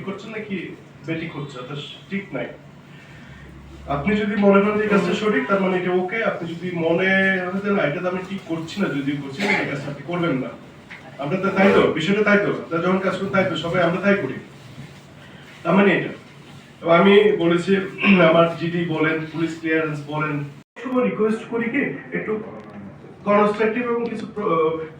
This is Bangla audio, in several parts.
করছেন নাকি বেটিং করছে, এটা ঠিক নাই। আপনি যদি মনে করেন যে এই কাজটা সঠিক, তার মানে এটা ওকে। আপনি যদি মনে হয় যে না এটা তো আমি ঠিক করছি না, যদি করছি না, এই কাজটা আপনি করবেন না। আমরা তো তাই তো, বিষয়টা তাই তো, যখন কাজ করি তাই তো, সবাই আমরা তাই করি। তার মানে এটা। তো আমি বলেছি আমার জিডি বলেন, পুলিশ ক্লিয়ারেন্স বলেন, সময় রিকোয়েস্ট করি কি একটু কনস্ট্রাকটিভ এবং কিছু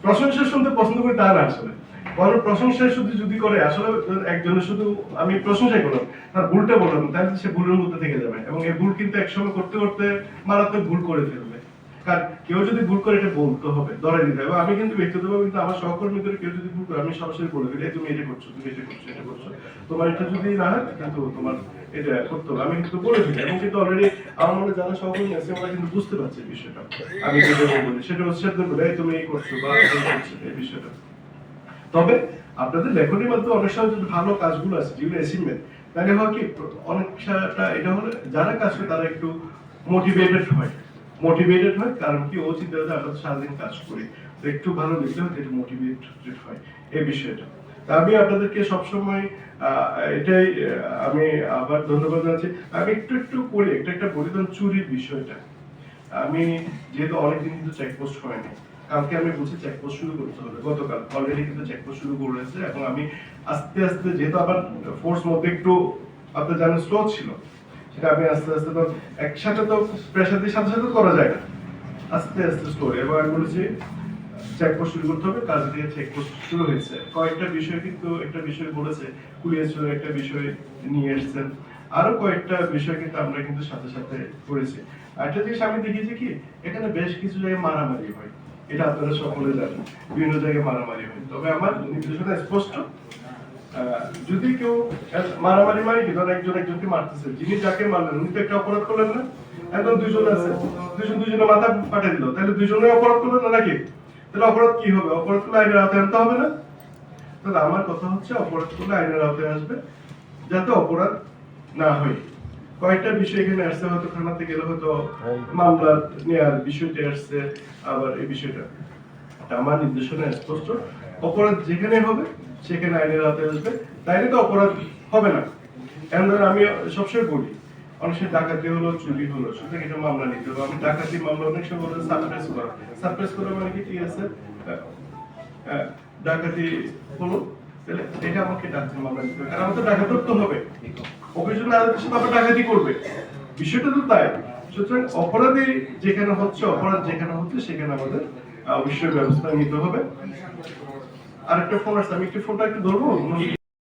প্রশংসা শুনতে পছন্দ করি তা না আসলে। কারণ প্রশংসা শুধু যদি করে আসলে একজনের শুধু আমি প্রশংসাই করলাম, তার ভুলটা বললাম, তাহলে সে ভুলের মধ্যে থেকে যাবে এবং এই ভুল কিন্তু একসময় করতে করতে মারাত্মক ভুল করে ফেলবে। কারণ কেউ যদি ভুল করে এটা বলতে হবে, ধরে দিতে হবে। আমি কিন্তু ব্যক্তিগতভাবে কিন্তু আমার সহকর্মীদের কেউ যদি ভুল করে আমি সরাসরি বলে দিই তুমি এটা করছো, তুমি এটা করছো, এটা করছো, তোমার এটা যদি না হয় কিন্তু তোমার এটা করতে হবে, আমি কিন্তু বলে দিই। এবং কিন্তু অলরেডি আমার মনে যারা সহকর্মী আছে ওরা কিন্তু বুঝতে পারছে বিষয়টা। আমি যেটা বলি সেটা হচ্ছে তুমি এই করছো বা এই বিষয়টা। তবে আপনাদের লেখনের মধ্যে অনেক সময় যদি ভালো কাজগুলো আছে যেগুলো অ্যাচিভমেন্ট, তাহলে হয় কি অনেকটা এটা হলে যারা কাজ করে তারা একটু মোটিভেটেড হয়। কারণ কি ও চিন্তা করে আমরা সারাদিন কাজ করি, তো একটু ভালো লিখতে হয়, একটু মোটিভেটেড হয় এই বিষয়টা। তা আমি আপনাদেরকে সবসময় এটাই আমি আবার ধন্যবাদ জানাচ্ছি। আমি একটু একটু করি একটা বলিদান চুরির বিষয়টা। আমি যেহেতু অনেকদিন কিন্তু চেকপোস্ট হয়নি, কালকে আমি বুঝি চেকপোস্ট শুরু করতে হবে। গতকাল অলরেডি কিন্তু চেকপোস্ট শুরু করেছে এবং আমি আস্তে আস্তে যেহেতু আবার ফোর্স মধ্যে একটু আপনার জানেন স্লো ছিল, সেটা আমি আস্তে আস্তে তো একসাথে তো প্রেশার দিয়ে সাথে সাথে করা যায় না, আস্তে আস্তে স্লো। এবার আমি বলেছি চেকপোস্ট শুরু করতে হবে, কাজ দিয়ে চেকপোস্ট শুরু হয়েছে। কয়েকটা বিষয় কিন্তু একটা বিষয় বলেছে, কুলিয়ার একটা বিষয় নিয়ে এসেছেন, আরো কয়েকটা বিষয় কিন্তু আমরা কিন্তু সাথে সাথে করেছি। একটা জিনিস আমি দেখেছি কি এখানে বেশ কিছু জায়গায় মারামারি হয়, এটা আপনারা সকলে জানেন, বিভিন্ন জায়গায় মারামারি হয়। তবে আমার নির্দেশনা স্পষ্ট, যদি কেউ মারামারি মানে কি ধরেন একজন একজনকে মারতেছে, যিনি যাকে মারলেন উনি তো একটা অপরাধ করলেন না। এখন দুজন আছে, দুজনের মাথা ফাটে দিল, তাহলে দুজনে অপরাধ করলেন না নাকি? তাহলে অপরাধ কি হবে? অপরাধ করলে আইনের আওতায় আনতে হবে না? তাহলে আমার কথা হচ্ছে অপরাধ করলে আইনের আওতায় আসবে, যাতে অপরাধ না হয়। কয়েকটা বিষয় এখানে আসছে, হয়তো থানাতে গেলে হয়তো মামলা নেওয়ার বিষয়টি আসছে, আবার এই বিষয়টা আমার নির্দেশনা স্পষ্ট, অপরাধ যেখানে হবে সেখানে আইনের আওতায় আসবে, তাইলে তো অপরাধ হবে না। এখন ধর আমি সবসময় বলি অনেক সময় ডাকাতি হলো, চুরি হলো, সুতরাং এটা মামলা নিতে হবে। আমি ডাকাতি মামলা অনেক সময় বলে সারপ্রাইজ করা মানে কি, ঠিক আছে ডাকাতি হলো, তাহলে এটা আমাকে ডাকাতি মামলা নিতে হবে, কারণ আমার তো ডাকাত ধরতে হবে, ওকে জন্য আদালতের সাথে আবার ডাকাতি করবে, বিষয়টা তো তাই। সুতরাং অপরাধী যেখানে হচ্ছে, অপরাধ যেখানে হচ্ছে সেখানে আমাদের অবশ্যই ব্যবস্থা নিতে হবে। আরেকটা ফোন আসছে, আমি একটু ফোনটা একটু ধরবো।